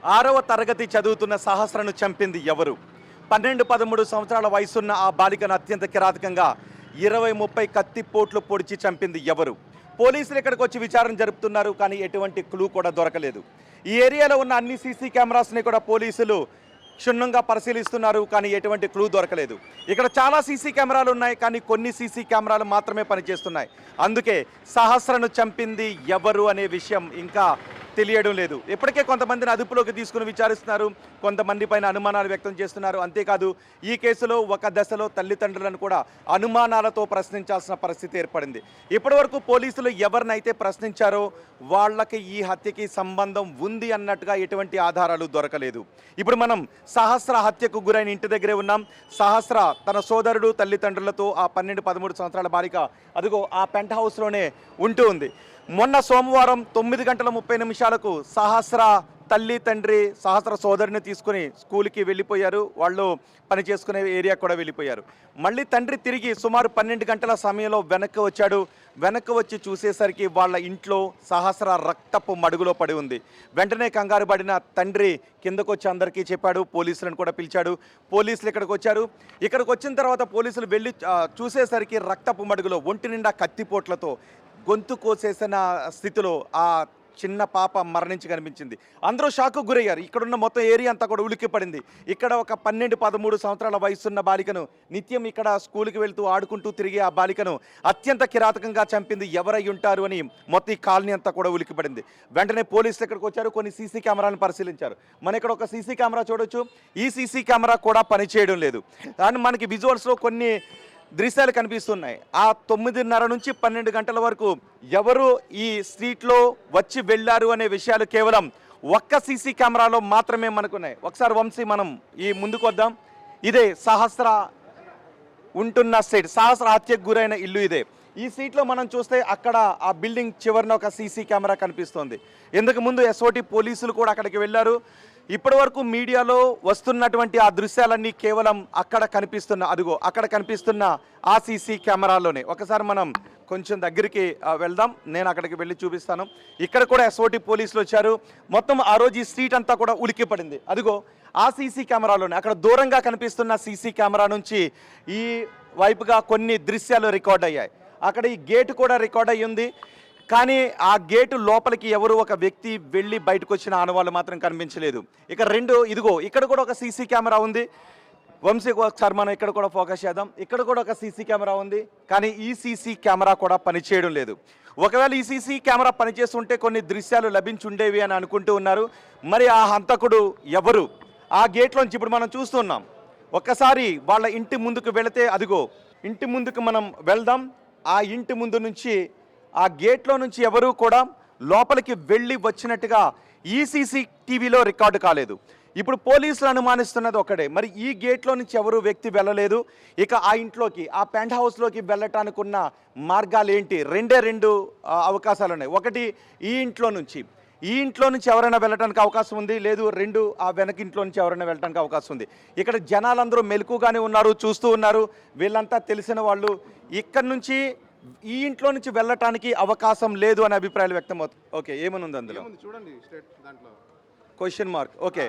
6వ తరగతి చదువుతున్న సహస్రను చంపింది ఎవరు? 12-13 సంవత్సరాల వయసున్న ఆ బాలికను అత్యంత కిరాతకంగా 20-30 కత్తిపోట్లు పొడిచి చంపింది ఎవరు? పోలీసులు ఇక్కడికి వచ్చి విచారణ జరుపుతున్నారు, కానీ ఎటువంటి క్లూ కూడా దొరకలేదు. ఈ ఏరియాలో ఉన్న అన్ని సీసీ కెమెరాస్ని కూడా పోలీసులు క్షుణ్ణంగా పరిశీలిస్తున్నారు, కానీ ఎటువంటి క్లూ దొరకలేదు. ఇక్కడ చాలా సీసీ కెమెరాలు ఉన్నాయి, కానీ కొన్ని సీసీ కెమెరాలు మాత్రమే పనిచేస్తున్నాయి. అందుకే సహస్రను చంపింది ఎవరు అనే విషయం ఇంకా తెలియడం లేదు. ఇప్పటికే కొంతమందిని అదుపులోకి తీసుకుని విచారిస్తున్నారు, కొంతమంది పైన అనుమానాలు వ్యక్తం చేస్తున్నారు. అంతేకాదు ఈ కేసులో ఒక దశలో తల్లిదండ్రులను కూడా అనుమానాలతో ప్రశ్నించాల్సిన పరిస్థితి ఏర్పడింది. ఇప్పటివరకు పోలీసులు ఎవరినైతే ప్రశ్నించారో వాళ్ళకి ఈ హత్యకి సంబంధం ఉంది అన్నట్టుగా ఎటువంటి ఆధారాలు దొరకలేదు. ఇప్పుడు మనం సహస్ర హత్యకు గురైన ఇంటి దగ్గరే ఉన్నాం. సహస్ర తన సోదరుడు, తల్లిదండ్రులతో ఆ 12-13 సంవత్సరాల బాలిక అదిగో ఆ పెంట్ హౌస్లోనే ఉంటూ ఉంది. మొన్న సోమవారం 9:30 సహస్ర తల్లి, తండ్రి సహస్ర సోదరిని తీసుకుని స్కూల్కి వెళ్ళిపోయారు. వాళ్ళు పని చేసుకునే ఏరియా కూడా వెళ్ళిపోయారు. మళ్ళీ తండ్రి తిరిగి సుమారు 12 గంటల సమయంలో వెనక్కి వచ్చాడు. వెనక్కి వచ్చి చూసేసరికి వాళ్ళ ఇంట్లో సహస్ర రక్తపు మడుగులో పడి ఉంది. వెంటనే కంగారు పడిన తండ్రి కిందకు వచ్చి అందరికీ చెప్పాడు. పోలీసులను కూడా పిలిచాడు. పోలీసులు ఇక్కడికి వచ్చారు. ఇక్కడికి వచ్చిన తర్వాత పోలీసులు వెళ్ళి చూసేసరికి రక్తపు మడుగులో ఒంటి నిండా కత్తిపోట్లతో గొంతు కోసేసిన స్థితిలో ఆ చిన్న పాప మరణించి కనిపించింది. అందరూ షాకు గురయ్యారు. ఇక్కడున్న మొత్తం ఏరియా అంతా కూడా ఉలిక్కి పడింది. ఇక్కడ ఒక 12-13 సంవత్సరాల వయసున్న బాలికను నిత్యం ఇక్కడ స్కూల్కి వెళ్తూ ఆడుకుంటూ తిరిగే ఆ బాలికను అత్యంత కిరాతకంగా చంపింది ఎవరై ఉంటారు అని మొత్తం ఈ కాలనీ అంతా కూడా ఉలిక్కి పడింది. వెంటనే పోలీసులు ఇక్కడికి వచ్చారు. కొన్ని సీసీ కెమెరాలను పరిశీలించారు. మన ఇక్కడ ఒక సీసీ కెమెరా చూడొచ్చు. ఈ సీసీ కెమెరా కూడా పనిచేయడం లేదు. కానీ మనకి విజువల్స్లో కొన్ని దృశ్యాలు కనిపిస్తున్నాయి. ఆ 9:30 నుంచి 12 గంటల వరకు ఎవరు ఈ స్ట్రీట్లో వచ్చి వెళ్ళారు అనే విషయాలు కేవలం ఒక్క సీసీ కెమెరాలో మాత్రమే మనకున్నాయి. ఒకసారి వంశీ మనం ఈ ముందుకు వద్దాం. ఇదే సహస్ర ఉంటున్న స్ట్రీట్, సహస్ర హత్యకు గురైన ఇల్లు ఇదే. ఈ సీట్లో మనం చూస్తే అక్కడ ఆ బిల్డింగ్ చివరిన ఒక సీసీ కెమెరా కనిపిస్తోంది. ఇంతకు ముందు ఎస్ఓటి పోలీసులు కూడా అక్కడికి వెళ్ళారు. ఇప్పటి వరకు మీడియాలో వస్తున్నటువంటి ఆ దృశ్యాలన్నీ కేవలం అక్కడ కనిపిస్తున్న ఆ సీసీ కెమెరాలోనే. ఒకసారి మనం కొంచెం దగ్గరికి వెళ్దాం. నేను అక్కడికి వెళ్ళి చూపిస్తాను. ఇక్కడ కూడా ఎస్ఓటి పోలీసులు వచ్చారు. మొత్తం ఆ రోజు ఈ స్ట్రీట్ అంతా కూడా ఉలిక్కి పడింది. అదిగో ఆ సీసీ కెమెరాలోనే అక్కడ దూరంగా కనిపిస్తున్న సీసీ కెమెరా నుంచి ఈ వైపుగా కొన్ని దృశ్యాలు రికార్డ్ అయ్యాయి. అక్కడ ఈ గేటు కూడా రికార్డ్ అయ్యి ఉంది. కానీ ఆ గేటు లోపలికి ఎవరు ఒక వ్యక్తి వెళ్ళి బయటకు వచ్చిన ఆనవాళ్ళు మాత్రం కనిపించలేదు. ఇక ఇదిగో ఇక్కడ కూడా ఒక సీసీ కెమెరా ఉంది. వంశీ ఒకసారి మనం ఇక్కడ కూడా ఫోకస్ చేద్దాం. ఇక్కడ కూడా ఒక సీసీ కెమెరా ఉంది. కానీ ఈ సీసీ కెమెరా కూడా పనిచేయడం లేదు. ఒకవేళ ఈ సీసీ కెమెరా పనిచేస్తుంటే కొన్ని దృశ్యాలు లభించుండేవి అని అనుకుంటూ ఉన్నారు. మరి ఆ హంతకుడు ఎవరు? ఆ గేట్లోంచి ఇప్పుడు మనం చూస్తున్నాం. ఒక్కసారి వాళ్ళ ఇంటి ముందుకు వెళితే అదిగో ఇంటి ముందుకు మనం వెళ్దాం. ఆ ఇంటి ముందు నుంచి ఆ గేట్లో నుంచి ఎవరూ కూడా లోపలికి వెళ్ళి వచ్చినట్టుగా ఈ సీసీటీవీలో రికార్డు కాలేదు. ఇప్పుడు పోలీసులు అనుమానిస్తున్నది ఒకటే, మరి ఈ గేట్లో నుంచి ఎవరు వ్యక్తి వెళ్ళలేదు. ఇక ఆ ఇంట్లోకి, ఆ పెంట్ హౌస్లోకి వెళ్ళటానికి ఉన్న మార్గాలు ఏంటి? రెండు అవకాశాలు ఉన్నాయి. ఒకటి ఈ ఇంట్లో నుంచి ఎవరైనా వెళ్ళడానికి అవకాశం ఉంది. లేదు ఆ వెనక ఇంట్లో నుంచి ఎవరైనా వెళ్ళడానికి అవకాశం ఉంది. ఇక్కడ జనాలందరూ మెలకుగానే ఉన్నారు, చూస్తూ ఉన్నారు. వీళ్ళంతా తెలిసిన వాళ్ళు. ఇక్కడి నుంచి ఈ ఇంట్లో నుంచి వెళ్ళటానికి అవకాశం లేదు అనే అభిప్రాయాలు వ్యక్తం అవుతుంది. ఓకే, ఏమని ఉంది అందులో? చూడండి క్వశ్చన్ మార్క్. ఓకే,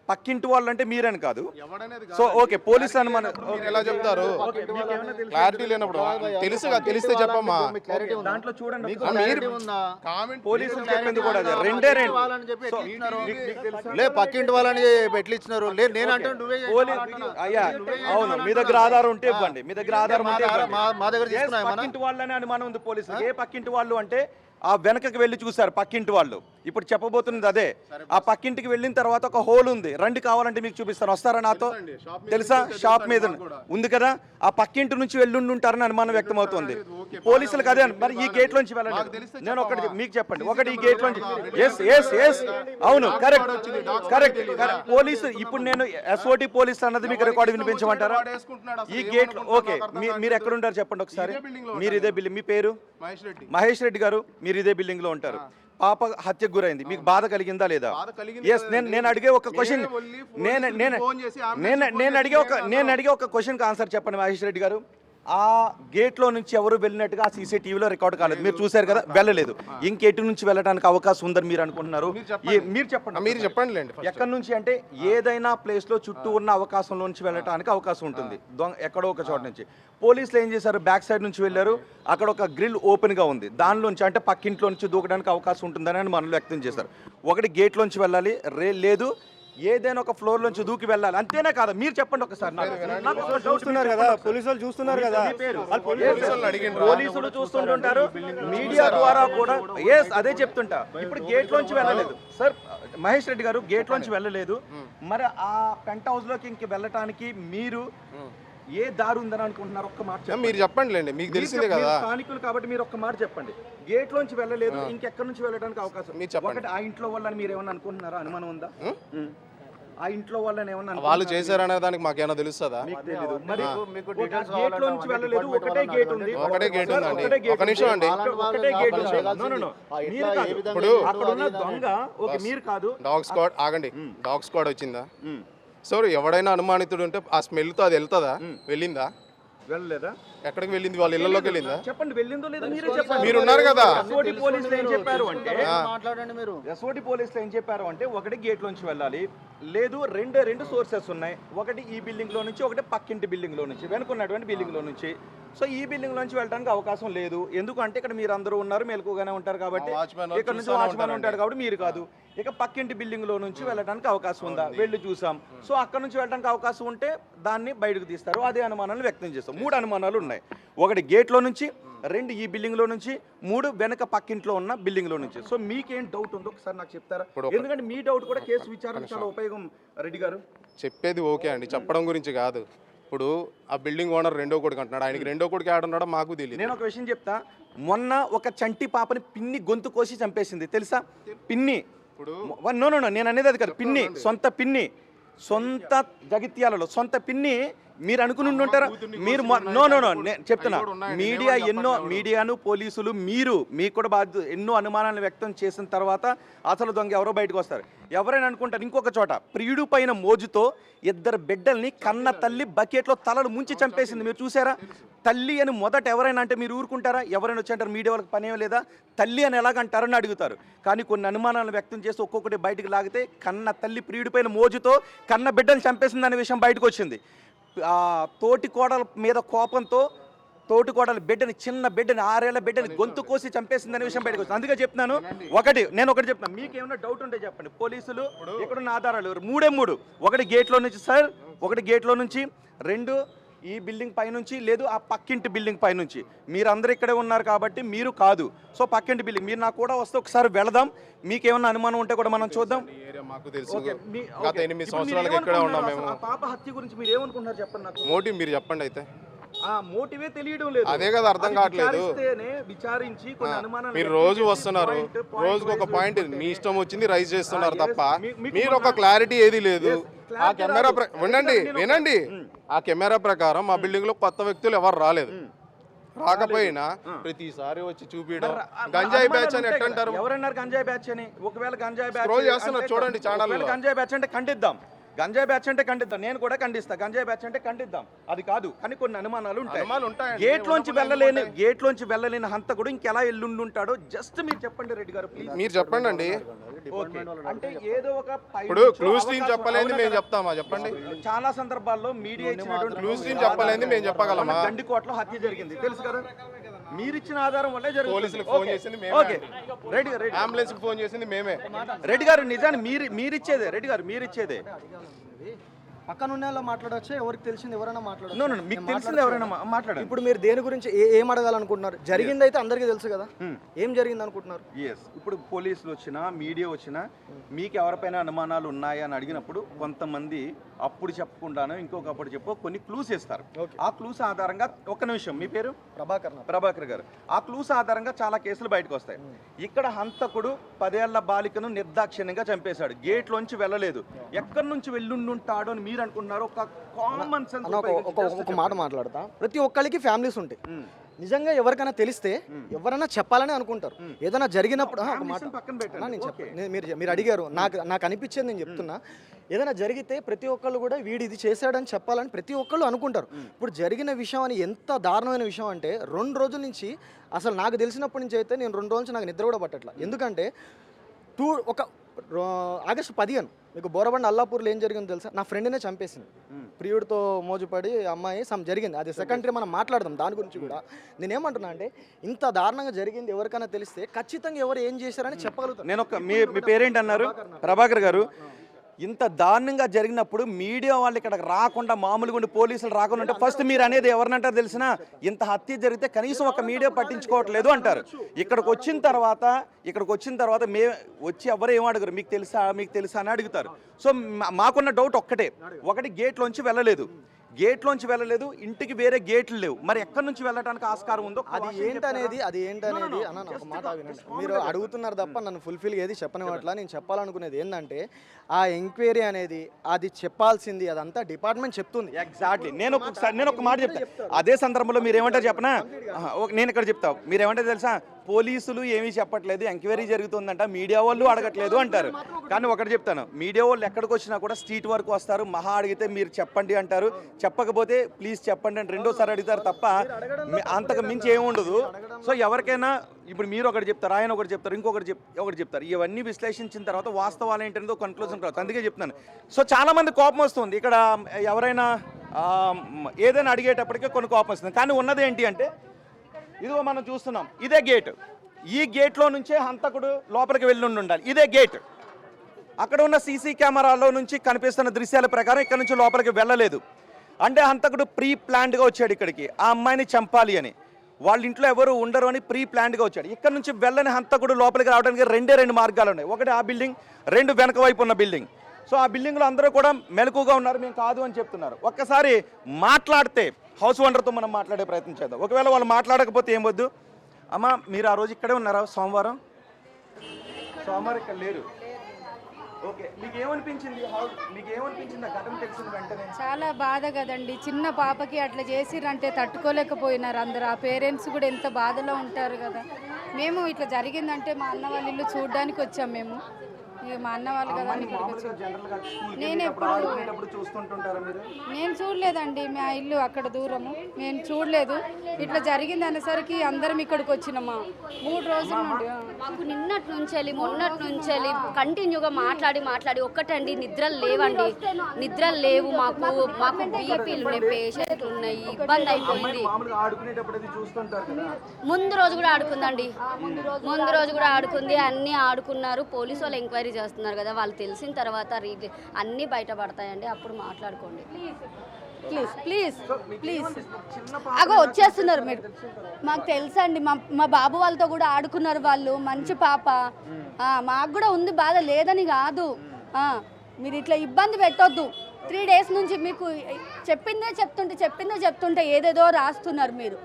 పక్కింటి వాళ్ళు అంటే మీరని కాదు. సో ఓకే, పోలీసులు అనుమానం ఎలా చెప్తారు? క్లారిటీ లేనప్పుడు తెలిస్తే చెప్పమ్మా. దాంట్లో చూడండి, పోలీసులు చెప్పింది కూడా అదే. లే పక్కింటి వాళ్ళని ఎట్లా ఇచ్చినారు? లేదు నేను అంటే అయ్యా అవును, మీ దగ్గర ఆధారం ఉంటే ఇవ్వండి. మీ దగ్గర ఆధారం ఉంటే మా దగ్గర పక్కింటి వాళ్ళని అనుమానం ఉంది పోలీసులు. ఏ పక్కింటి వాళ్ళు అంటే ఆ వెనకకి వెళ్ళి చూశారు పక్కింటి వాళ్ళు. ఇప్పుడు చెప్పబోతున్నది అదే. ఆ పక్కింటికి వెళ్ళిన తర్వాత ఒక హోల్ ఉంది. రండి, కావాలంటే మీకు చూపిస్తాను. వస్తారా నాతో? తెలుసా? షాప్ మీద ఉంది కదా. ఆ పక్కింటి నుంచి వెళ్ళి ఉంటారని అనుమానం వ్యక్తం అవుతుంది పోలీసులకు. అదే మరి ఈ గేట్ లోంచి వెళ్ళండి. నేను ఒకటి మీకు చెప్పండి. ఒకటి ఈ గేట్ లోంచి. ఎస్ అవును, కరెక్ట్. పోలీసు ఇప్పుడు నేను ఎస్ఓటి పోలీసు అన్నది మీకు రికార్డు వినిపించమంటారా? ఈ గేట్ ఓకే. మీరు ఎక్కడ ఉంటారు చెప్పండి ఒకసారి. మీరు ఇదే బిల్డింగ్. మీ పేరు? మహేష్ రెడ్డి గారు. మీరు ఇదే బిల్డింగ్ లో ఉంటారు. పాప హత్యకు గురైంది. మీకు బాధ కలిగిందా లేదా? ఎస్. నేను అడిగే ఒక క్వశ్చన్, నేను అడిగే ఒక క్వశ్చన్కి ఆన్సర్ చెప్పండి మహేష్ రెడ్డి గారు. ఆ గేట్లో నుంచి ఎవరు వెళ్ళినట్టుగా ఆ సీసీటీవీలో రికార్డ్ కాలేదు. మీరు చూశారు కదా, వెళ్ళలేదు. ఇంకెటు నుంచి వెళ్ళడానికి అవకాశం ఉందని మీరు అనుకుంటున్నారు? మీరు చెప్పండి. మీరు చెప్పండిలేండి. ఎక్కడి నుంచి అంటే ఏదైనా ప్లేస్లో చుట్టూ ఉన్న అవకాశంలో నుంచి వెళ్ళడానికి అవకాశం ఉంటుంది. ఎక్కడో ఒక చోట నుంచి పోలీసులు ఏం చేశారు, బ్యాక్ సైడ్ నుంచి వెళ్ళారు. అక్కడ ఒక గ్రిల్ ఓపెన్గా ఉంది, దానిలోంచి అంటే పక్కింట్లో నుంచి దూకడానికి అవకాశం ఉంటుందని మనలో వ్యక్తం చేశారు. ఒకటి గేట్లోంచి వెళ్ళాలి, లేదు ఏదైనా ఒక ఫ్లోర్ నుంచి దూకి వెళ్ళాలి, అంతేనా కాదా? మీరు చెప్పండి ఒకసారి. చూస్తున్నారు కదా, పోలీసులు చూస్తున్నారు కదా, పోలీసులు చూస్తుంటుంటారు, మీడియా ద్వారా కూడా. ఎస్, అదే చెప్తుంటా. ఇప్పుడు గేట్ లోంచి వెళ్ళలేదు సార్, మహేష్ రెడ్డి గారు గేట్ లోంచి వెళ్ళలేదు. మరి ఆ పెంట్ హౌస్ లోకి ఇంక వెళ్ళటానికి మీరు ఏ దారి ఉందని అనుకుంటున్నారు? ఒక్క మాట మీరు చెప్పండిలేండి, మీకు తెలిసిందే కదా. స్థానికులు కాబట్టి మీరు ఒక్క మాట చెప్పండి. గేట్ లోంచి వెళ్ళలేదు, ఇంకెక్కడి నుంచి వెళ్ళడానికి అవకాశం? ఒకటి ఆ ఇంట్లో వాళ్ళని మీరు ఏమన్నా అనుకుంటున్నారా? అనుమానం ఉందా? ఆ ఇంట్లో వాళ్ళని ఏమన్నా వాళ్ళు చేశారనే దానికి మాకేమైనా తెలుస్తుందా? గేట్ లో నుంచి వెళ్ళలేదు, ఒకటే గేట్ ఉంది. ఒకటే గేట్ ఉందండి. ఒక నిమిషం అండి. ఒకటే గేట్ ఉంది. మీరు కాదు. ఇప్పుడు అక్కడ ఉన్న దొంగ ఓకే, మీరు కాదు. డాగ్ స్క్వాడ్ ఆగండి. డాగ్ స్క్వాడ్ వచ్చిందా? సో ఎవడైనా అనుమానితుడు ఉంటే ఆ స్మెల్తో అది వెళ్తుందా? వెళ్ళిందా? వెళ్ళలేదా? ఎక్కడికి వెళ్ళింది? వాళ్ళ ఇళ్లలోకి వెళ్ళిందా? చెప్పండి, వెళ్ళిందో లేదో మీరే చెప్పండి. మీరు ఉన్నారు కదా. ఎస్ఓటి పోలీసులు ఏం చెప్పారు అంటే, మాట్లాడండి మీరు. ఎస్ఓటి పోలీసులు ఏం చెప్పారు అంటే, ఒకటి గేట్ లోంచి వెళ్ళాలి, లేదు రెండు సోర్సెస్ ఉన్నాయి. ఒకటి ఈ బిల్డింగ్ లో నుంచి, ఒకటి పక్కింటి బిల్డింగ్ లో నుంచి, వెనుకున్నటువంటి బిల్డింగ్ లో నుంచి. సో ఈ బిల్డింగ్ నుంచి వెళ్ళడానికి అవకాశం లేదు. ఎందుకంటే ఇక్కడ మీరు అందరూ ఉన్నారు, మెలకుగానే ఉంటారు కాబట్టి. ఇక్కడ నుంచి వాచ్మెన్ ఉంటాడు కాబట్టి మీరు కాదు. ఇక పక్కింటి బిల్డింగ్ లో నుంచి వెళ్ళడానికి అవకాశం ఉందా? వెళ్ళి చూసాం. సో అక్కడ నుంచి వెళ్ళడానికి అవకాశం ఉంటే దాన్ని బయటకు తీస్తారు. అదే అనుమానాలు వ్యక్తం చేస్తాం. 3 అనుమానాలు ఉన్నాయి. ఒకటి గేట్లో నుంచి, 2 ఈ బిల్డింగ్ లో నుంచి, 3 వెనక పక్కింట్లో ఉన్న బిల్డింగ్ లో నుంచి. సో మీకేం డౌట్ ఉందో ఒకసారి నాకు చెప్తారా? ఎందుకంటే మీ డౌట్ కూడా కేసు విచారణ చాలా ఉపయోగం. రెడ్డి గారు చెప్పేది ఓకే అండి, చెప్పడం గురించి కాదు. ఇప్పుడు ఆ బిల్డింగ్ ఓనర్ రెండో కొడుకు అంటున్నాడు, ఆయనకి రెండో కొడుకు ఆడున్నాడో మాకు తెలియదు. నేను ఒక విషయం చెప్తా. మొన్న ఒక చంటి పాపని పిన్ని గొంతు కోసి చంపేసింది, తెలుసా? పిన్ని. నో నేను అనేది అది కాదు. పిన్ని, సొంత జగిత్యాలలో సొంత పిన్ని. మీరు అనుకుని ఉంటారా? మీరు నేను చెప్తున్నా, మీడియాను పోలీసులు మీకు కూడా బాధ్యత. ఎన్నో అనుమానాలను వ్యక్తం చేసిన తర్వాత అసలు దొంగ ఎవరో బయటకు వస్తారు. ఎవరైనా అనుకుంటారు. ఇంకొక చోట ప్రియుడు పైన మోజుతో 2 బిడ్డల్ని కన్న తల్లి బకెట్లో తలలు ముంచి చంపేసింది. మీరు చూసారా? తల్లి అని మొదట ఎవరైనా అంటే మీరు ఊరుకుంటారా? ఎవరైనా వచ్చి అంటారు మీడియా వాళ్ళకి పనేం లేదా, తల్లి అని ఎలాగంటారని అడుగుతారు. కానీ కొన్ని అనుమానాలను వ్యక్తం చేసి ఒక్కొక్కటి బయటకు లాగితే కన్న తల్లి ప్రియుడి పైన మోజుతో కన్న బిడ్డను చంపేసింది అనే విషయం బయటకు వచ్చింది. తోటి కోడల మీద కోపంతో తోటి కోడల బిడ్డని, చిన్న బిడ్డని, 6 ఏళ్ల బిడ్డని గొంతు కోసి చంపేసిందనే విషయం బయటకు వచ్చింది. అందుకే చెప్తున్నాను, నేను ఒకటి చెప్తాను, మీకేమైనా డౌట్ ఉంటే చెప్పండి. పోలీసులు ఇక్కడున్న ఆధారాలు 3 ఒకటి గేట్లో నుంచి సార్, ఒకటి గేట్లో నుంచి, 2 ఈ బిల్డింగ్ పైనుంచి, లేదు ఆ పక్కింటి బిల్డింగ్ పైనుంచి. మీరందరూ ఇక్కడే ఉన్నారు కాబట్టి మీరు కాదు. సో పక్కింటి బిల్డింగ్ మీరు నాకు కూడా వస్తే ఒకసారి వెళదాం. మీకేమన్నా అనుమానం ఉంటే కూడా మనం చూద్దాం. మాకు తెలుసు, గత 8 సంవత్సరాలుగా ఇక్కడే ఉన్నాం మేము. పాప హత్య గురించి మీరు ఏమనుకుంటున్నారు చెప్పండి నాకు. మోటివ్ మీరు చెప్పండి. అయితే ఆ మోటివే తెలియడం లేదు. అదే కదా అర్థం కావట్లేదు. విచారించి కొన్ని అనుమానాలు మీరు రోజు వస్తున్నారు, రోజుకు ఒక పాయింట్ మీ ఇష్టం వచ్చింది రైజ్ చేస్తున్నారు తప్ప మీరు ఒక క్లారిటీ ఏది లేదు. ఆ కెమెరా వినండి, ఆ కెమెరా ప్రకారం మా బిల్డింగ్ లో కొత్త వ్యక్తులు ఎవరు రాలేదు. రాకపోయినా ప్రతిసారి వచ్చి చూపించడం గంజాయి బ్యాచ్ అని ఎట్టంటారు? ఎవరన్నారు గంజాయి బ్యాచ్ అని? ఒకవేళ గంజాయి బ్యాచ్ స్క్రోల్ చేస్తున్నారు చూడండి ఛానల్. గంజాయి బ్యాచ్ అంటే ఖండిద్దాం, గంజాయి బ్యాచ్ అంటే ఖండిద్దాం. నేను కూడా ఖండిస్తా. గంజాయి బ్యాచ్ అంటే ఖండిద్దాం, అది కాదు. కానీ కొన్ని అనుమానాలు ఉంటాయి. గేట్లోంచి వెళ్ళలేని హంతకుడు ఇంకెలా ఎల్లుండుంటాడో జస్ట్ మీరు చెప్పండి రెడ్డి గారు, ప్లీజ్. మీరు చెప్పండి అండి. అంటే ఏదో ఒక ఇప్పుడు క్లూ స్ట్రీమ్ చెప్పలేంది మేము చెప్తామా? చెప్పండి. చాలా సందర్భాల్లో మీడియా ఇచ్చినటువంటి క్లూ స్ట్రీమ్ చెప్పలేంది మేము చెప్పగలమా? గండికోటలో హత్య జరిగింది, తెలుసు కదా? మీరు ఇచ్చిన ఆధారం వల్లే జరిగింది. పోలీసులకు ఫోన్ చేసింది మేమే. ఓకే, రెడ్డి గారు అంబులెన్స్ కి ఫోన్ చేసింది మేమే. రెడ్డి గారు నిజాన్ని మీరిచ్చేదే. రెడ్డి గారు మీరిచ్చేదే. పక్కన ఉన్న వాళ్ళు మాట్లాడొచ్చు, ఎవరికి తెలిసింది ఎవరైనా మాట్లాడచ్చు. మీకు తెలిసింది ఎవరైనా మాట్లాడండి. ఇప్పుడు మీరు దేని గురించి ఏం అడగాలనుకుంటున్నారు? జరిగింది అయితే అందరికీ తెలుసు కదా, ఏం జరిగింది అనుకుంటున్నారు? ఇప్పుడు పోలీసులు వచ్చినా, మీడియా వచ్చినా, మీకు ఎవరిపైన అనుమానాలు ఉన్నాయా అని అడిగినప్పుడు కొంతమంది అప్పుడు చెప్పకుండాను ఇంకొకప్పుడు చెప్పు కొన్ని క్లూస్ ఇస్తారు. ఆ క్లూస్ ఆధారంగా, ఒక్క నిమిషం, మీ పేరు? ప్రభాకర్ గారు. ఆ క్లూస్ ఆధారంగా చాలా కేసులు బయటకు వస్తాయి. ఇక్కడ హంతకుడు 10 ఏళ్ల బాలికను నిర్దాక్షిణ్యంగా చంపేశాడు. గేట్లోంచి వెళ్ళలేదు. ఎక్కడి నుంచి వెళ్ళుండుంటాడు అని మీరు అనుకుంటున్నారు? ఒక కామన్ సెన్స్. ఒక మాట మాట్లాడతా. ప్రతి ఒక్కరికి ఫ్యామిలీస్ ఉంటాయి. నిజంగా ఎవరికైనా తెలిస్తే ఎవరైనా చెప్పాలని అనుకుంటారు. ఏదైనా జరిగినప్పుడు ఒక మాట పక్కన పెట్టండి. అన్నా, నేను చెప్పాను, మీరు అడిగారు, నాకు అనిపించేది నేను చెప్తున్నా. ఏదైనా జరిగితే ప్రతి ఒక్కళ్ళు కూడా వీడు ఇది చేశాడని చెప్పాలని ప్రతి ఒక్కళ్ళు అనుకుంటారు. ఇప్పుడు జరిగిన విషయం అని ఎంత దారుణమైన విషయం అంటే 2 రోజుల నుంచి, అసలు నాకు తెలిసినప్పటి నుంచి అయితే నేను 2 రోజుల నుంచి నాకు నిద్ర కూడా పట్టట్లా. ఎందుకంటే ఆగస్టు 15 మీకు బోరబండ అల్లాపూర్లో ఏం జరిగిందో తెలుసా? నా ఫ్రెండ్నే చంపేసింది. ప్రియుడితో మోజుపడి అమ్మాయి జరిగింది. అది సెకండరీ, మనం మాట్లాడదాం దాని గురించి కూడా. నేనేమంటున్నా అంటే ఇంత దారుణంగా జరిగింది ఎవరికైనా తెలిస్తే ఖచ్చితంగా ఎవరు ఏం చేశారని చెప్పగలుగుతారు. నేను మీ పేరేంటి అన్నారు? ప్రభాకర్ గారు. ఇంత దారుణంగా జరిగినప్పుడు మీడియా వాళ్ళు ఇక్కడికి రాకుండా, మామూలుగా ఉండి పోలీసులు రాకుండా ఉంటే ఫస్ట్ మీరు అనేది ఎవరినంటారు తెలిసినా, ఇంత హత్య జరిగితే కనీసం ఒక మీడియా పట్టించుకోవట్లేదు అంటారు. ఇక్కడికి వచ్చిన తర్వాత వచ్చి ఎవరు ఏం అడగరు, మీకు తెలుసా అని అడుగుతారు. సో మాకున్న డౌట్ ఒకటి గేట్లోంచి వెళ్ళలేదు, ఇంటికి వేరే గేట్లు లేవు, మరి ఎక్కడి నుంచి వెళ్ళడానికి ఆస్కారం ఉందో అది ఏంటనేది అన్న ఒక మాట వినండి. మీరు అడుగుతున్నారు తప్ప నన్ను ఫుల్ఫిల్ ఏది చెప్పనివ్వట్లా. నేను చెప్పాలనుకునేది ఏంటంటే ఆ ఎంక్వైరీ అనేది అది చెప్పాల్సింది అదంతా డిపార్ట్మెంట్ చెప్తుంది. ఎగ్జాక్ట్లీ. నేను ఒక మాట చెప్తాను. అదే సందర్భంలో మీరు ఏమంటారు చెప్పనా? నేను ఇక్కడ చెప్తా, మీరు ఏమంటారు తెలుసా? పోలీసులు ఏమీ చెప్పట్లేదు, ఎంక్వైరీ జరుగుతుందంట, మీడియా వాళ్ళు అడగట్లేదు అంటారు. కానీ ఒకటి చెప్తాను, మీడియా వాళ్ళు ఎక్కడికి వచ్చినా కూడా స్ట్రీట్ వరకు వస్తారు, మహా అడిగితే మీరు చెప్పండి అంటారు, చెప్పకపోతే ప్లీజ్ చెప్పండి అని రెండోసారి అడుగుతారు తప్ప అంతకు మించి ఏమి ఉండదు. సో ఎవరికైనా ఇప్పుడు మీరు ఒకటి చెప్తారు, ఆయన ఒకటి చెప్తారు, ఒకటి చెప్తారు. ఇవన్నీ విశ్లేషించిన తర్వాత వాస్తవాలు ఏంటనేదో కన్క్లూజన్ రావచ్చు. అందుకే చెప్తున్నాను. సో చాలా మంది కోపం వస్తుంది ఇక్కడ, ఎవరైనా ఏదైనా అడిగేటప్పటికే కొన్ని కోపం వస్తుంది. కానీ ఉన్నది ఏంటి అంటే ఇదిగో మనం చూస్తున్నాం, ఇదే గేట్. ఈ గేట్లో నుంచే హంతకుడు లోపలికి వెళ్ళి ఉండాలి. ఇదే గేట్. అక్కడ ఉన్న సీసీ కెమెరాలో నుంచి కనిపిస్తున్న దృశ్యాల ప్రకారం ఇక్కడ నుంచి లోపలికి వెళ్ళలేదు. అంటే హంతకుడు ప్రీ ప్లాన్డ్గా వచ్చాడు ఇక్కడికి, ఆ అమ్మాయిని చంపాలి అని. వాళ్ళ ఇంట్లో ఎవరు ఉండరు అని ప్రీ ప్లాన్డ్గా వచ్చాడు. ఇక్కడ నుంచి వెళ్ళని హంతకుడు లోపలికి రావడానికి 2 మార్గాలు ఉన్నాయి. ఒకటి ఆ బిల్డింగ్, 2 వెనక వైపు ఉన్న బిల్డింగ్. సో ఆ బిల్డింగ్లో అందరూ కూడా మెలకుగా ఉన్నారు, మేము కాదు అని చెప్తున్నారు. ఒక్కసారి మాట్లాడితే హౌస్ ఓనర్తో మనం మాట్లాడే ప్రయత్నం చేద్దాం. ఒకవేళ వాళ్ళు మాట్లాడకపోతే ఏం వద్దు. అమ్మ మీరు ఆ రోజు ఇక్కడే ఉన్నారా? సోమవారం ఇక్కడ లేరు. ఓకే, మీకు ఏమనిపించింది ఆ ఘటన తెలిసిన వెంటనే? చాలా బాధ కదండి. చిన్న పాపకి అట్లా చేసిరంటే తట్టుకోలేకపోయినారు అందరు. ఆ పేరెంట్స్ కూడా ఎంత బాధలో ఉంటారు కదా. మేము ఇట్లా జరిగిందంటే మా అన్న వాళ్ళ ఇల్లు చూడడానికి వచ్చాం మేము. ఇక మా అన్న వాళ్ళు కదా నేను చూడలేదండి. మా ఇల్లు అక్కడ దూరము, నేను చూడలేదు. ఇట్లా జరిగింది అనేసరికి అందరం ఇక్కడికి వచ్చినామా 3 రోజుల నుండి. మాకు నిన్నటి నుంచి మొన్నటి నుంచి కంటిన్యూగా మాట్లాడి ఒక్కటండి, నిద్రలు లేవు. మాకు బీపీలు ఉన్నాయి, పేషెంట్లు ఉన్నాయి, ఇబ్బంది అయిపోయింది. ముందు రోజు కూడా ఆడుకుందండి, ముందు రోజు కూడా ఆడుకుంది. అన్నీ ఆడుకున్నారు. పోలీసు వాళ్ళు ఎంక్వైరీ చేస్తున్నారు కదా, వాళ్ళు తెలిసిన తర్వాత అన్నీ బయటపడతాయండి, అప్పుడు మాట్లాడుకోండి ప్లీజ్. అగో వచ్చేస్తున్నారు మీరు. మాకు తెలుసండి, మా బాబు వాళ్ళతో కూడా ఆడుకున్నారు వాళ్ళు. మంచి పాప. మాకు కూడా ఉంది బాధ, లేదని కాదు. మీరు ఇట్లా ఇబ్బంది పెట్టొద్దు. 3 డేస్ నుంచి మీకు చెప్పిందే చెప్తుంటే ఏదేదో రాస్తున్నారు మీరు.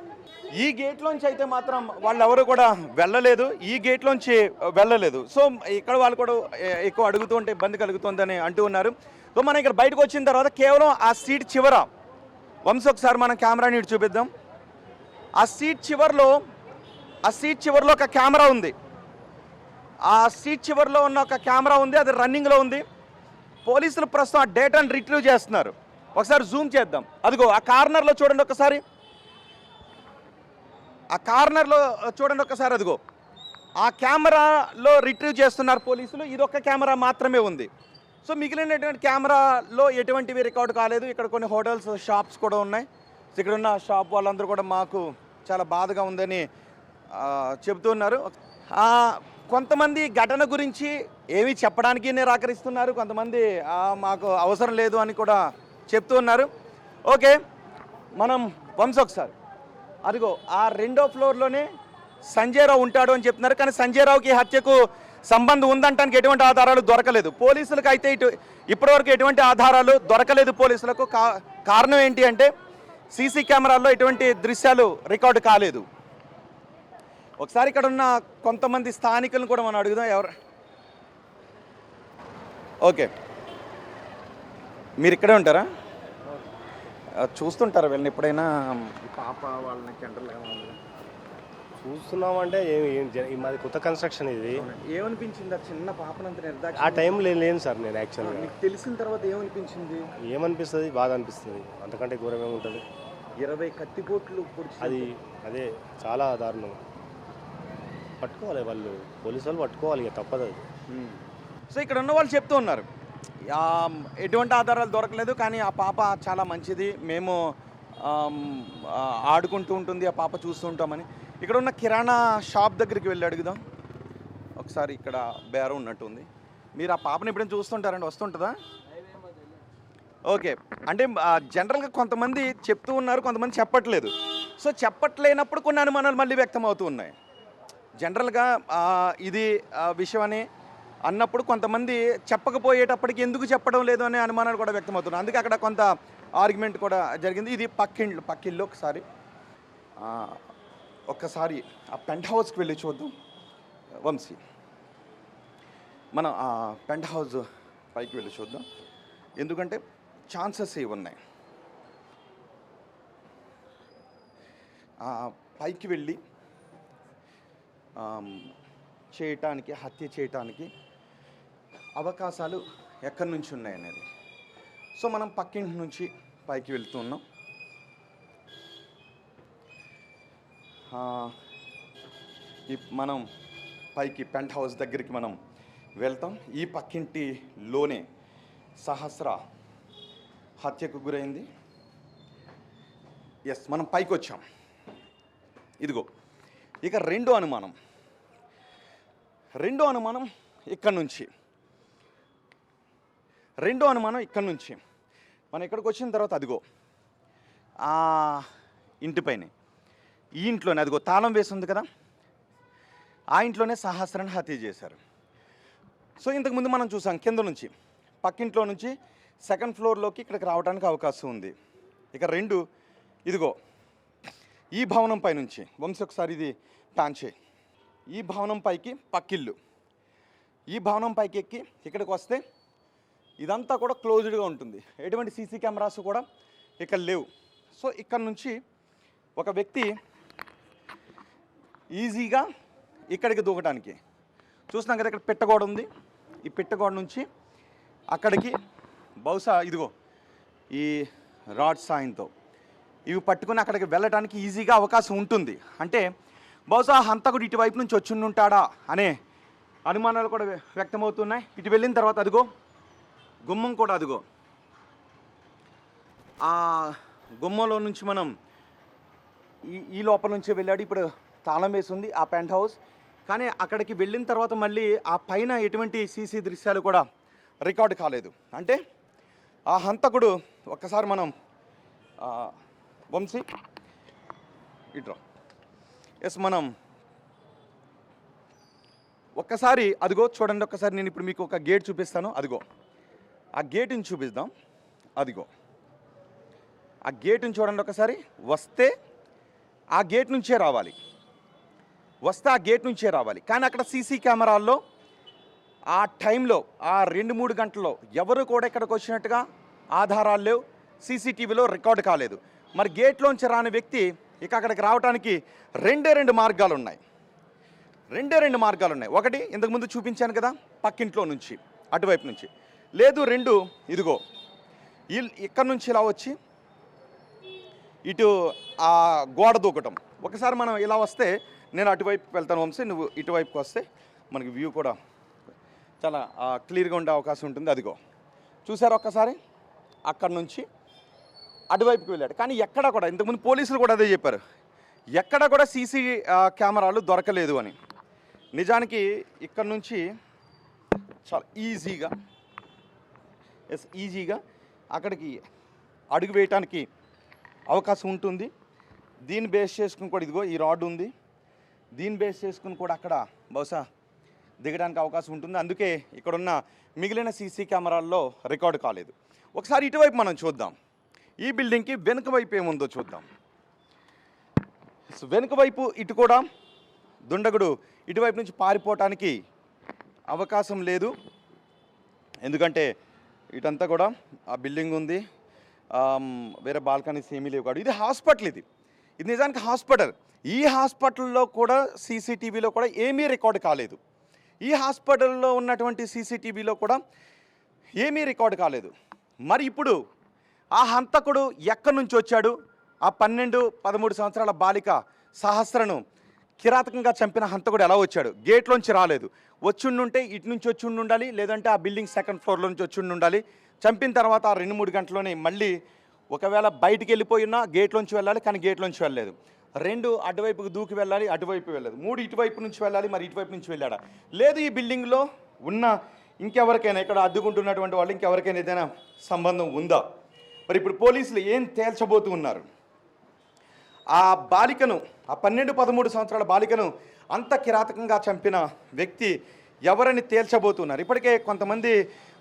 ఈ గేట్లోంచి అయితే మాత్రం వాళ్ళు ఎవరు కూడా వెళ్ళలేదు. సో ఇక్కడ వాళ్ళు కూడా ఎక్కువ అడుగుతూ ఉంటే ఇబ్బంది కలుగుతుందని అంటూ ఉన్నారు. సో మనం ఇక్కడ బయటకు వచ్చిన తర్వాత కేవలం ఆ సీట్ చివర వంశీ ఒకసారి మనం కెమెరాని ఇటు చూపిద్దాం. ఆ సీట్ చివరిలో ఒక కెమెరా ఉంది. ఆ సీట్ చివరిలో ఉన్న ఒక కెమెరా ఉంది, అది రన్నింగ్లో ఉంది. పోలీసులు ప్రస్తుతం ఆ డేటాను రిట్రీవ్ చేస్తున్నారు. ఒకసారి జూమ్ చేద్దాం. అదిగో ఆ కార్నర్లో చూడండి ఒకసారి, అదిగో ఆ కెమెరాలో రిట్రీవ్ చేస్తున్నారు పోలీసులు. ఇది ఒక్క కెమెరా మాత్రమే ఉంది. సో మిగిలినటువంటి కెమెరాలో ఎటువంటివి రికార్డు కాలేదు. ఇక్కడ కొన్ని హోటల్స్, షాప్స్ కూడా ఉన్నాయి. ఇక్కడ ఉన్న షాప్ వాళ్ళందరూ కూడా మాకు చాలా బాధగా ఉందని చెబుతున్నారు. కొంతమంది ఘటన గురించి ఏమీ చెప్పడానికి నిరాకరిస్తున్నారు, కొంతమంది మాకు అవసరం లేదు అని కూడా చెప్తూ ఉన్నారు. ఓకే, మనం వంశీ ఒకసారి అదిగో ఆ 2వ ఫ్లోర్లోనే సంజయ్ రావు ఉంటాడు అని చెప్తున్నారు. కానీ సంజయ్ రావుకి హత్యకు సంబంధం ఉందంటానికి ఎటువంటి ఆధారాలు దొరకలేదు పోలీసులకు. అయితే ఇప్పటివరకు ఎటువంటి ఆధారాలు దొరకలేదు పోలీసులకు. కారణం ఏంటి అంటే సీసీ కెమెరాల్లో ఎటువంటి దృశ్యాలు రికార్డు కాలేదు. ఒకసారి ఇక్కడ ఉన్న కొంతమంది స్థానికులను కూడా మనం అడుగుదాం. ఎవరు? ఓకే, మీరు ఇక్కడే ఉంటారా? చూస్తుంటారు వీళ్ళని ఎప్పుడైనా ఈ పాప వాళ్ళని జనరల్గా చూస్తున్నామంటే మాది కొత్త కన్స్ట్రక్షన్ ఇది. ఏమనిపించింది ఆ చిన్న పాపనంత ఆ నిర్దాక్షిణ్యంగా? టైంలో లేను సార్ నేను యాక్చువల్గా. మీకు తెలిసిన తర్వాత ఏమనిపించింది? ఏమనిపిస్తుంది, బాధ అనిపిస్తుంది, అంతకంటే ఘోరం ఏముంటుంది. 20 కత్తిపోట్లు పొడిచి అది అదే చాలా దారుణం. పట్టుకోవాలి వాళ్ళు, పోలీసు వాళ్ళు పట్టుకోవాలి, ఇక తప్పదు అది. సో ఇక్కడ ఉన్న వాళ్ళు చెప్తూ ఉన్నారు ఎటువంటి ఆధారాలు దొరకలేదు, కానీ ఆ పాప చాలా మంచిది, మేము ఆడుకుంటూ ఉంటుంది, ఆ పాప చూస్తూ ఉంటామని. ఇక్కడ ఉన్న కిరాణా షాప్ దగ్గరికి వెళ్ళి అడుగుదాం ఒకసారి. ఇక్కడ బేరం ఉన్నట్టుంది. మీరు ఆ పాపను ఎప్పుడైనా చూస్తుంటారండి? వస్తుంటుందా? ఓకే. అంటే జనరల్గా కొంతమంది చెప్తూ ఉన్నారు, కొంతమంది చెప్పట్లేదు. సో చెప్పట్లేనప్పుడు కొన్ని అనుమానాలు మళ్ళీ వ్యక్తం అవుతూ ఉన్నాయి. జనరల్గా ఇది విషయం అని అన్నప్పుడు కొంతమంది చెప్పకపోయేటప్పటికి ఎందుకు చెప్పడం లేదు అనే అనుమానాలు కూడా వ్యక్తమవుతున్నాయి. అందుకే అక్కడ కొంత ఆర్గ్యుమెంట్ కూడా జరిగింది. ఇది పక్కిళ్ళు ఒక్కసారి ఆ పెంట్ హౌస్కి వెళ్ళి చూద్దాం వంశీ. మనం ఆ పెంట్ హౌస్ పైకి వెళ్ళి చూద్దాం, ఎందుకంటే ఛాన్సెస్ ఇవి ఉన్నాయి. పైకి వెళ్ళి హత్య చేయటానికి అవకాశాలు ఎక్కడి నుంచి ఉన్నాయనేది. సో మనం పక్కింటి నుంచి పైకి వెళ్తున్నాం. మనం పైకి పెంట్ హౌస్ దగ్గరికి మనం వెళ్తాం. ఈ పక్కింటిలోనే సహస్ర హత్యకు గురైంది. ఎస్, మనం పైకి వచ్చాం. ఇదిగో ఇక రెండో అనుమానం ఇక్కడి నుంచి. మనం ఇక్కడికి వచ్చిన తర్వాత అదిగో ఆ ఇంటిపైనే, ఈ ఇంట్లోనే అదిగో తాళం వేసి ఉంది కదా, ఆ ఇంట్లోనే సహస్రాన్ని హత్య చేశారు. సో ఇంతకుముందు మనం చూసాం కింద నుంచి, పక్కింట్లో నుంచి సెకండ్ ఫ్లోర్లోకి ఇక్కడికి రావడానికి అవకాశం ఉంది. ఇక రెండు ఇదిగో ఈ భవనం పైనుంచి. వంశీ ఒకసారి ఇది ప్యాన్ చేయి. ఈ భవనం పైకి పక్కిళ్ళు. ఈ భవనం పైకి ఎక్కి ఇక్కడికి వస్తే ఇదంతా కూడా క్లోజ్డ్గా ఉంటుంది, ఎటువంటి సీసీ కెమెరాస్ కూడా ఇక్కడ లేవు. సో ఇక్కడ నుంచి ఒక వ్యక్తి ఈజీగా ఇక్కడికి దూకడానికి చూస్తున్నాం కదా. ఇక్కడ పిట్టగోడ ఉంది, ఈ పిట్టగోడ నుంచి అక్కడికి బహుశా ఇదిగో ఈ రాడ్ సాయంతో ఇవి పట్టుకుని అక్కడికి వెళ్ళడానికి ఈజీగా అవకాశం ఉంటుంది. అంటే బహుశా హంతకుడు ఇటువైపు నుంచి వచ్చి ఉంటాడా అనే అనుమానాలు కూడా వ్యక్తమవుతున్నాయి. ఇటు వెళ్ళిన తర్వాత అదిగో గుమ్మం కూడా, అదిగో ఆ గుమ్మంలో నుంచి మనం ఈ లోపల నుంచి వెళ్ళాడు. ఇప్పుడు తాళం వేసి ఉంది ఆ పెంట్ హౌస్. కానీ అక్కడికి వెళ్ళిన తర్వాత మళ్ళీ ఆ పైన ఎటువంటి సీసీ దృశ్యాలు కూడా రికార్డు కాలేదు. అంటే ఆ హంతకుడు ఒక్కసారి మనం వంశీ ఇట్రా. ఎస్, మనం ఒక్కసారి అదిగో చూడండి. ఒక్కసారి నేను ఇప్పుడు మీకు ఒక గేట్ చూపిస్తాను. అదిగో ఆ గేటుని చూపిద్దాం. అదిగో ఆ గేటుని చూడండి ఒకసారి. వస్తే ఆ గేట్ నుంచే రావాలి, కానీ అక్కడ సీసీ కెమెరాల్లో ఆ టైంలో ఆ 2-3 గంటల్లో ఎవరు కూడా ఇక్కడికి వచ్చినట్టుగా ఆధారాలు లేవు, సీసీటీవీలో రికార్డు కాలేదు. మరి గేట్లోంచి రాని వ్యక్తి ఇక అక్కడికి రావడానికి రెండే మార్గాలు ఉన్నాయి. ఒకటి ఇంతకుముందు చూపించాను కదా, పక్కింట్లో నుంచి అటువైపు నుంచి. లేదు రెండు ఇదిగో ఇక్కడ నుంచి ఇలా వచ్చి ఇటు ఆ గోడ దూకటం. ఒకసారి మనం ఇలా వస్తే నేను అటువైపు వెళ్తాను వంశీ, నువ్వు ఇటువైపుకి వస్తే మనకి వ్యూ కూడా చాలా క్లియర్గా ఉండే అవకాశం ఉంటుంది. అదిగో చూసారు ఒక్కసారి, అక్కడ నుంచి అటువైపుకి వెళ్ళాడు. కానీ ఎక్కడ కూడా ఇంతకుముందు పోలీసులు కూడా అదే చెప్పారు, ఎక్కడ కూడా సీసీ కెమెరాలు దొరకలేదు అని. నిజానికి ఇక్కడ నుంచి చాలా ఈజీగా అక్కడికి అడుగు వేయటానికి అవకాశం ఉంటుంది. దీన్ని బేస్ చేసుకుని కూడా ఇదిగో ఈ రాడ్ ఉంది, దీన్ని బేస్ చేసుకుని కూడా అక్కడ బహుశా దిగడానికి అవకాశం ఉంటుంది. అందుకే ఇక్కడున్న మిగిలిన సీసీ కెమెరాల్లో రికార్డు కాలేదు. ఒకసారి ఇటువైపు మనం చూద్దాం. ఈ బిల్డింగ్కి వెనుక వైపు ఏముందో చూద్దాం. వెనుక వైపు ఇటు కూడా దుండగుడు ఇటువైపు నుంచి పారిపోవటానికి అవకాశం లేదు. ఎందుకంటే ఇటంతా కూడా ఆ బిల్డింగ్ ఉంది, వేరే బాల్కనీస్ ఏమీ లేవు కాదు. ఇది హాస్పిటల్, ఇది నిజానికి హాస్పిటల్. ఈ హాస్పిటల్లో కూడా సీసీటీవీలో కూడా ఏమీ రికార్డు కాలేదు. ఈ హాస్పిటల్లో ఉన్నటువంటి సీసీటీవీలో కూడా ఏమీ రికార్డు కాలేదు. మరి ఇప్పుడు ఆ హంతకుడు ఎక్కడి నుంచి వచ్చాడు? ఆ 12-13 సంవత్సరాల బాలిక సహస్రను కిరాతకంగా చంపిన హంతకుడు ఎలా వచ్చాడు? గేట్లోంచి రాలేదు. వచ్చుండుంటే ఇటు నుంచి వచ్చి ఉండాలి, లేదంటే ఆ బిల్డింగ్ సెకండ్ ఫ్లోర్లో నుంచి వచ్చి ఉండాలి. చంపిన తర్వాత ఆ 2-3 గంటల్లోనే మళ్ళీ ఒకవేళ బయటికి వెళ్ళిపోయినా గేట్లోంచి వెళ్ళాలి, కానీ గేట్లోంచి వెళ్ళలేదు. 2 అటువైపుకు దూకి వెళ్ళాలి, అటువైపు వెళ్ళలేదు. 3 ఇటువైపు నుంచి వెళ్ళాలి, మరి ఇటువైపు నుంచి వెళ్ళాడా? లేదు, ఈ బిల్డింగ్లో ఉన్న ఇంకెవరికైనా, ఇక్కడ అడ్డుకుంటున్నటువంటి వాళ్ళు ఇంకెవరికైనా ఏదైనా సంబంధం ఉందా? మరి ఇప్పుడు పోలీసులు ఏం తేల్చబోతూ ఉన్నారు? ఆ బాలికను, ఆ 12-13 సంవత్సరాల బాలికను అంత కిరాతకంగా చంపిన వ్యక్తి ఎవరని తేల్చబోతున్నారు. ఇప్పటికే కొంతమంది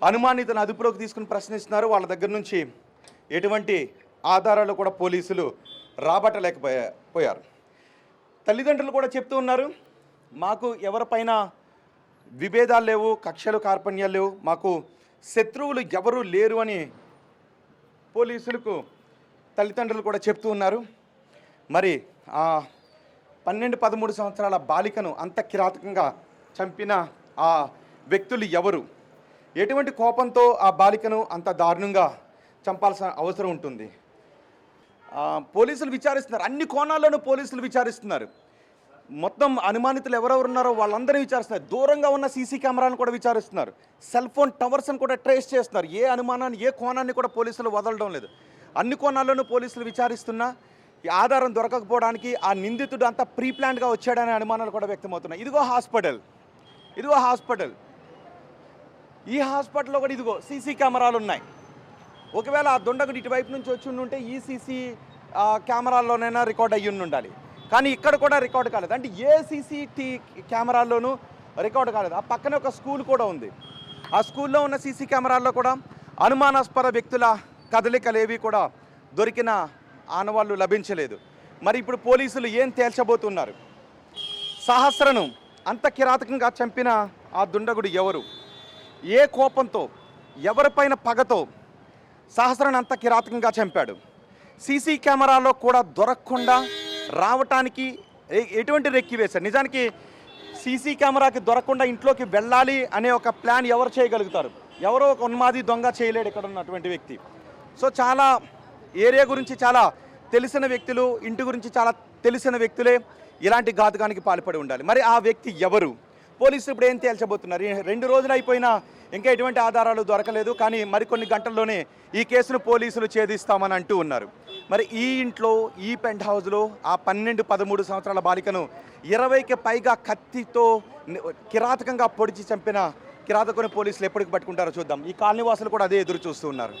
అనుమానితులను అదుపులోకి తీసుకుని ప్రశ్నిస్తున్నారు. వాళ్ళ దగ్గర నుంచి ఎటువంటి ఆధారాలు కూడా పోలీసులు రాబట్టలేకపోయారు. తల్లిదండ్రులు కూడా చెప్తూ ఉన్నారు, మాకు ఎవరిపైన విభేదాలు లేవు, కక్షలు కార్పణ్యాలు లేవు, మాకు శత్రువులు ఎవరూ లేరు అని పోలీసులకు తల్లిదండ్రులు కూడా చెప్తూ ఉన్నారు. మరి ఆ 12-13 సంవత్సరాల బాలికను అంత కిరాతకంగా చంపిన ఆ వ్యక్తులు ఎవరు? ఎటువంటి కోపంతో ఆ బాలికను అంత దారుణంగా చంపాల్సిన అవసరం ఉంటుంది? పోలీసులు విచారిస్తున్నారు, అన్ని కోణాల్లోనూ పోలీసులు విచారిస్తున్నారు. మొత్తం అనుమానితులు ఎవరెవరు ఉన్నారో వాళ్ళందరినీ విచారిస్తున్నారు. దూరంగా ఉన్న సీసీ కెమెరాలను కూడా విచారిస్తున్నారు. సెల్ ఫోన్ టవర్స్ని కూడా ట్రేస్ చేస్తున్నారు. ఏ అనుమానాన్ని, ఏ కోణాన్ని కూడా పోలీసులు వదలడం లేదు. అన్ని కోణాల్లోనూ పోలీసులు విచారిస్తున్నా ఈ ఆధారం దొరకకపోవడానికి ఆ నిందితుడు అంతా ప్రీ ప్లాన్డ్గా వచ్చాడనే అనుమానాలు కూడా వ్యక్తమవుతున్నాయి. ఇదిగో హాస్పిటల్, ఇదిగో హాస్పిటల్, ఈ హాస్పిటల్లో కూడా ఇదిగో సీసీ కెమెరాలు ఉన్నాయి. ఒకవేళ ఆ దుండగుడు ఇటువైపు నుంచి వచ్చి ఉంటే ఈ సీసీ కెమెరాల్లోనైనా రికార్డ్ అయ్యి ఉండాలి, కానీ ఇక్కడ కూడా రికార్డు కాలేదు. అంటే ఏ కెమెరాల్లోనూ రికార్డు కాలేదు. ఆ పక్కనే ఒక స్కూల్ కూడా ఉంది. ఆ స్కూల్లో ఉన్న సీసీ కెమెరాల్లో కూడా అనుమానాస్పద వ్యక్తుల కదలికలేవి కూడా దొరికిన ఆనవాళ్ళు లభించలేదు. మరి ఇప్పుడు పోలీసులు ఏం తేల్చబోతున్నారు? సహస్రను అంత కిరాతకంగా చంపిన ఆ దుండగుడు ఎవరు? ఏ కోపంతో, ఎవరిపైన పగతో సహస్రను అంత కిరాతకంగా చంపాడు? సీసీ కెమెరాలో కూడా దొరకకుండా రావటానికి ఎటువంటి రెక్కి వేశారు? నిజానికి సీసీ కెమెరాకి దొరకకుండా ఇంట్లోకి వెళ్ళాలి అనే ఒక ప్లాన్ ఎవరు చేయగలుగుతారు? ఎవరో ఒక ఉన్మాది దొంగ చేయలేడు ఇక్కడ ఉన్నటువంటి వ్యక్తి. సో చాలా ఏరియా గురించి చాలా తెలిసిన వ్యక్తులు, ఇంటి గురించి చాలా తెలిసిన వ్యక్తులే ఇలాంటి ఘాతుకానికి పాల్పడి ఉండాలి. మరి ఆ వ్యక్తి ఎవరు? పోలీసులు ఇప్పుడు ఏం తేల్చబోతున్నారు? 2 రోజులు అయిపోయినా ఇంకా ఎటువంటి ఆధారాలు దొరకలేదు, కానీ మరికొన్ని గంటల్లోనే ఈ కేసును పోలీసులు ఛేదిస్తామని అంటూ ఉన్నారు. మరి ఈ ఇంట్లో, ఈ పెంట్ హౌస్లో ఆ 12-13 సంవత్సరాల బాలికను 20కి పైగా కత్తితో కిరాతకంగా పొడిచి చంపిన కిరాతకుని పోలీసులు ఎప్పటికి పట్టుకుంటారో చూద్దాం. ఈ కాలనీవాసులు కూడా అదే ఎదురు చూస్తూ ఉన్నారు.